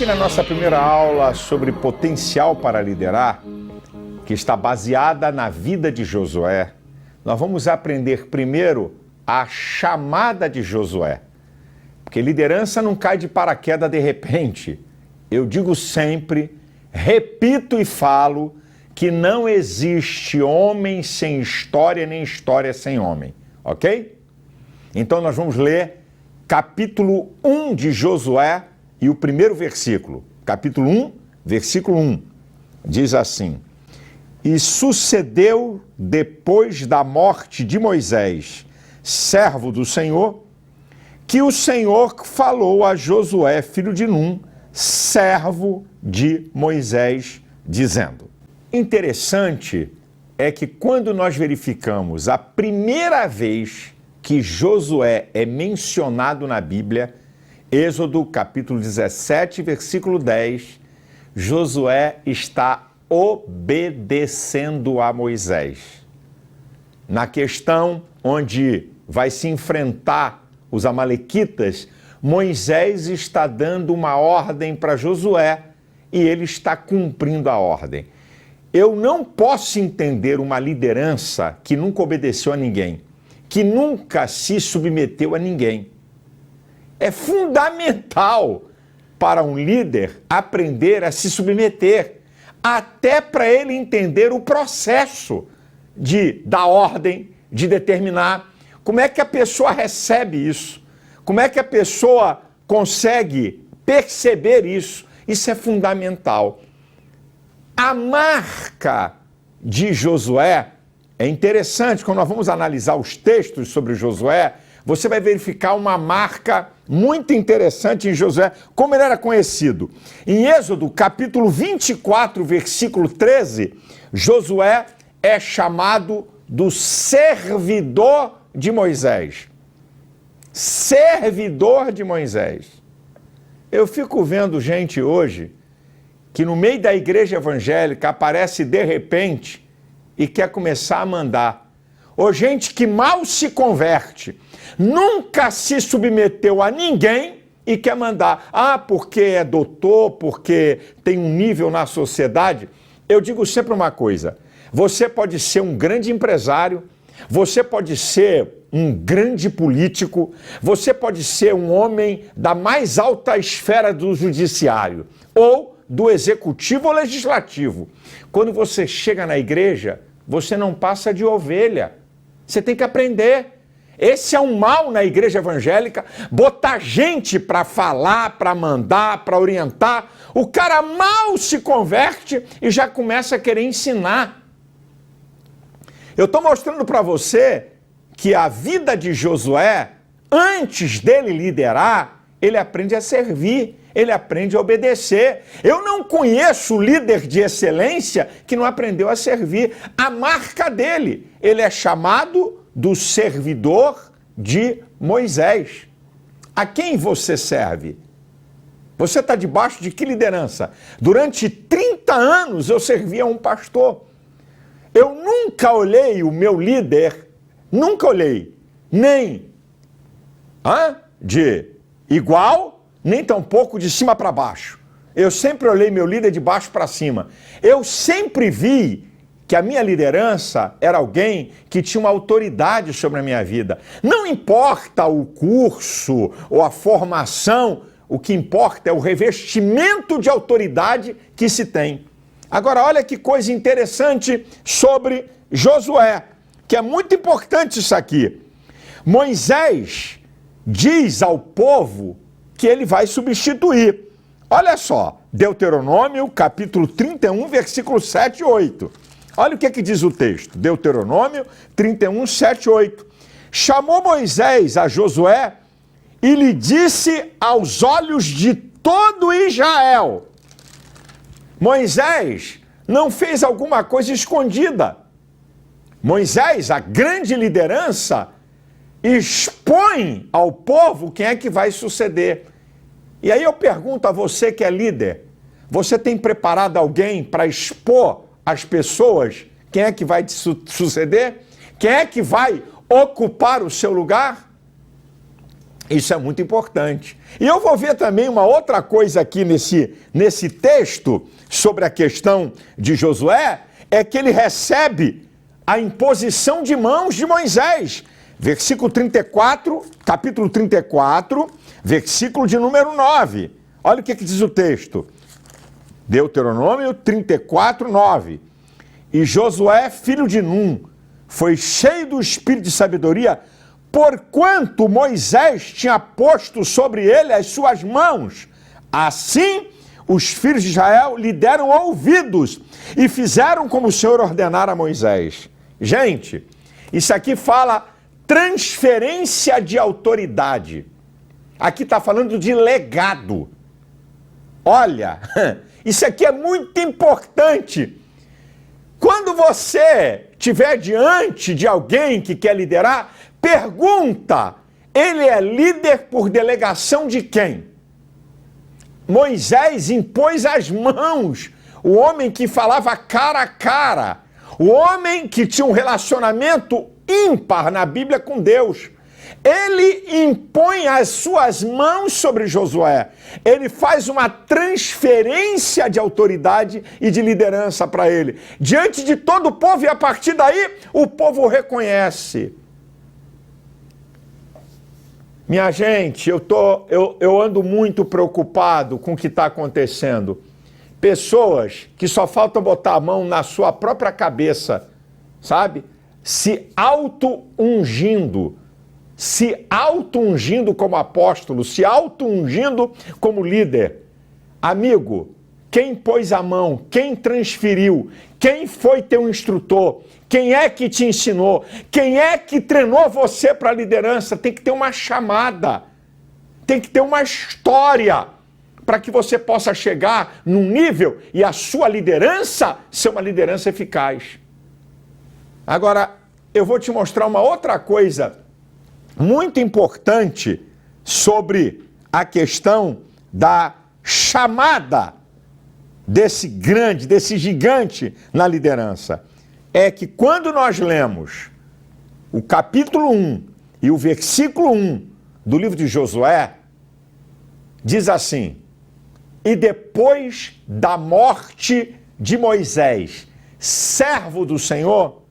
aqui na nossa primeira aula sobre potencial para liderar, que está baseada na vida de Josué, nós vamos aprender primeiro a chamada de Josué. Porque liderança não cai de paraquedas de repente. Eu digo sempre, repito e falo, que não existe homem sem história, nem história sem homem. Ok? Então nós vamos ler capítulo 1 de Josué e o primeiro versículo. Capítulo 1, versículo 1. Diz assim: E sucedeu depois da morte de Moisés, servo do Senhor, que o Senhor falou a Josué, filho de Num, servo de Moisés, dizendo. Interessante é que quando nós verificamos a primeira vez que Josué é mencionado na Bíblia, Êxodo capítulo 17, versículo 10, Josué está obedecendo a Moisés. Na questão onde vai se enfrentar os amalequitas, Moisés está dando uma ordem para Josué e ele está cumprindo a ordem. Eu não posso entender uma liderança que nunca obedeceu a ninguém, que nunca se submeteu a ninguém. É fundamental para um líder aprender a se submeter, até para ele entender o processo de dar ordem, de determinar. Como é que a pessoa recebe isso? Como é que a pessoa consegue perceber isso? Isso é fundamental. A marca de Josué é interessante, quando nós vamos analisar os textos sobre Josué, você vai verificar uma marca muito interessante em Josué, como ele era conhecido. Em Êxodo, capítulo 24, versículo 13, Josué é chamado do servidor de Moisés. Servidor de Moisés. Eu fico vendo gente hoje que no meio da igreja evangélica aparece de repente e quer começar a mandar. Ou gente que mal se converte, nunca se submeteu a ninguém e quer mandar. Ah, porque é doutor, porque tem um nível na sociedade. Eu digo sempre uma coisa, você pode ser um grande empresário, você pode ser um grande político, você pode ser um homem da mais alta esfera do judiciário, ou do executivo ou legislativo. Quando você chega na igreja, você não passa de ovelha. Você tem que aprender. Esse é um mal na igreja evangélica, botar gente para falar, para mandar, para orientar. O cara mal se converte e já começa a querer ensinar. Eu estou mostrando para você que a vida de Josué, antes dele liderar, ele aprende a servir. Ele aprende a obedecer. Eu não conheço líder de excelência que não aprendeu a servir. A marca dele, ele é chamado do servidor de Moisés. A quem você serve? Você está debaixo de que liderança? Durante 30 anos eu servia a um pastor. Eu nunca olhei o meu líder, nunca olhei, nem de igual, nem tampouco de cima para baixo. Eu sempre olhei meu líder de baixo para cima. Eu sempre vi que a minha liderança era alguém que tinha uma autoridade sobre a minha vida. Não importa o curso ou a formação, o que importa é o revestimento de autoridade que se tem. Agora, olha que coisa interessante sobre Josué, que é muito importante isso aqui. Moisés diz ao povo que ele vai substituir. Olha só, Deuteronômio, capítulo 31, versículo 7 e 8. Olha o que diz o texto. Deuteronômio 31, 7 e 8. Chamou Moisés a Josué e lhe disse aos olhos de todo Israel. Moisés não fez alguma coisa escondida. Moisés, a grande liderança, expõe ao povo quem é que vai suceder. E aí eu pergunto a você que é líder, você tem preparado alguém para expor às pessoas quem é que vai te suceder? Quem é que vai ocupar o seu lugar? Isso é muito importante. E eu vou ver também uma outra coisa aqui nesse texto sobre a questão de Josué, é que ele recebe a imposição de mãos de Moisés. Versículo 34, capítulo 34, versículo de número 9. Olha o que diz o texto. Deuteronômio 34, 9. E Josué, filho de Num, foi cheio do espírito de sabedoria, porquanto Moisés tinha posto sobre ele as suas mãos. Assim, os filhos de Israel lhe deram ouvidos e fizeram como o Senhor ordenara a Moisés. Gente, isso aqui fala transferência de autoridade. Aqui está falando de legado. Olha, isso aqui é muito importante. Quando você estiver diante de alguém que quer liderar, pergunta, ele é líder por delegação de quem? Moisés impôs as mãos, o homem que falava cara a cara, o homem que tinha um relacionamento ímpar na Bíblia com Deus. Ele impõe as suas mãos sobre Josué. Ele faz uma transferência de autoridade e de liderança para ele. Diante de todo o povo, e a partir daí, o povo reconhece. Minha gente, eu ando muito preocupado com o que está acontecendo. Pessoas que só faltam botar a mão na sua própria cabeça, sabe? Se auto-ungindo como apóstolo, se auto-ungindo como líder. Amigo, quem pôs a mão, quem transferiu, quem foi teu instrutor, quem é que te ensinou, quem é que treinou você para a liderança, tem que ter uma chamada, tem que ter uma história para que você possa chegar num nível e a sua liderança ser uma liderança eficaz. Agora, eu vou te mostrar uma outra coisa muito importante sobre a questão da chamada desse grande, desse gigante na liderança. É que quando nós lemos o capítulo 1 e o versículo 1 do livro de Josué, diz assim: e depois da morte de Moisés, servo do Senhor,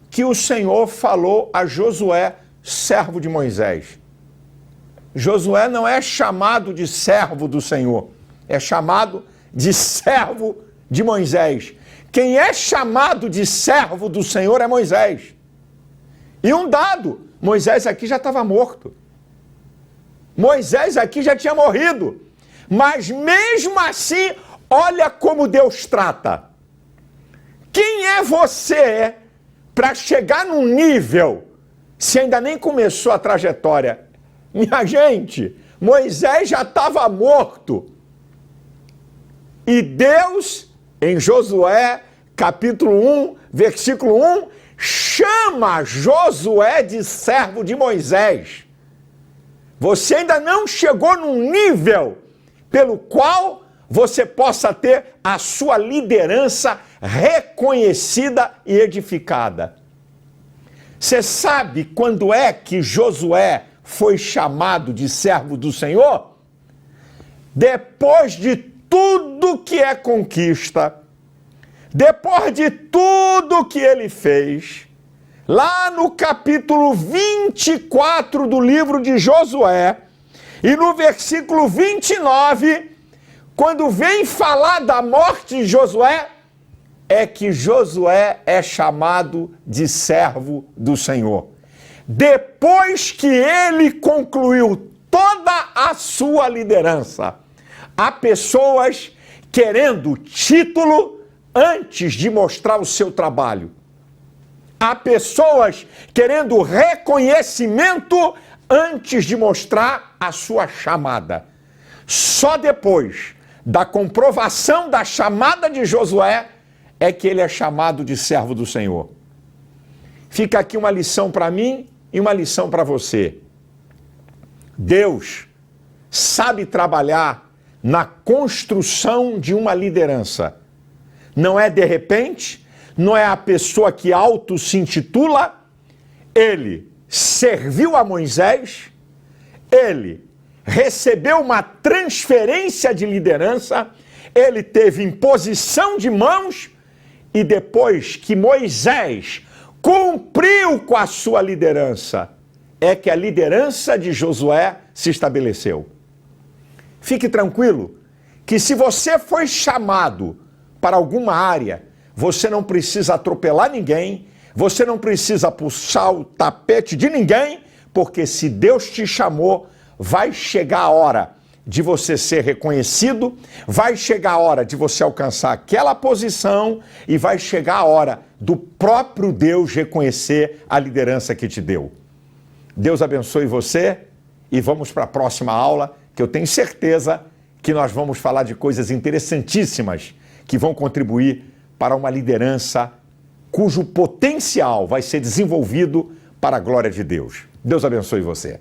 que o Senhor falou a Josué, servo de Moisés. Josué não é chamado de servo do Senhor, é chamado de servo de Moisés. Quem é chamado de servo do Senhor é Moisés. E um dado, Moisés aqui já estava morto. Moisés aqui já tinha morrido. Mas mesmo assim, olha como Deus trata. Quem é você para chegar num nível, se ainda nem começou a trajetória? Minha gente, Moisés já estava morto. E Deus, em Josué, capítulo 1, versículo 1, chama Josué de servo de Moisés. Você ainda não chegou num nível pelo qual você possa ter a sua liderança reconhecida e edificada. Você sabe quando é que Josué foi chamado de servo do Senhor? Depois de tudo que é conquista, depois de tudo que ele fez, lá no capítulo 24 do livro de Josué, e no versículo 29, quando vem falar da morte de Josué, é que Josué é chamado de servo do Senhor. Depois que ele concluiu toda a sua liderança, há pessoas querendo título antes de mostrar o seu trabalho. Há pessoas querendo reconhecimento antes de mostrar a sua chamada. Só depois da comprovação da chamada de Josué é que ele é chamado de servo do Senhor. Fica aqui uma lição para mim e uma lição para você. Deus sabe trabalhar na construção de uma liderança. Não é de repente, não é a pessoa que se intitula. Ele serviu a Moisés, ele recebeu uma transferência de liderança, ele teve imposição de mãos, e depois que Moisés cumpriu com a sua liderança, é que a liderança de Josué se estabeleceu. Fique tranquilo que se você foi chamado para alguma área, você não precisa atropelar ninguém, você não precisa puxar o tapete de ninguém, porque se Deus te chamou, vai chegar a hora de você ser reconhecido, vai chegar a hora de você alcançar aquela posição e vai chegar a hora do próprio Deus reconhecer a liderança que te deu. Deus abençoe você e vamos para a próxima aula, que eu tenho certeza que nós vamos falar de coisas interessantíssimas que vão contribuir para uma liderança cujo potencial vai ser desenvolvido para a glória de Deus. Deus abençoe você.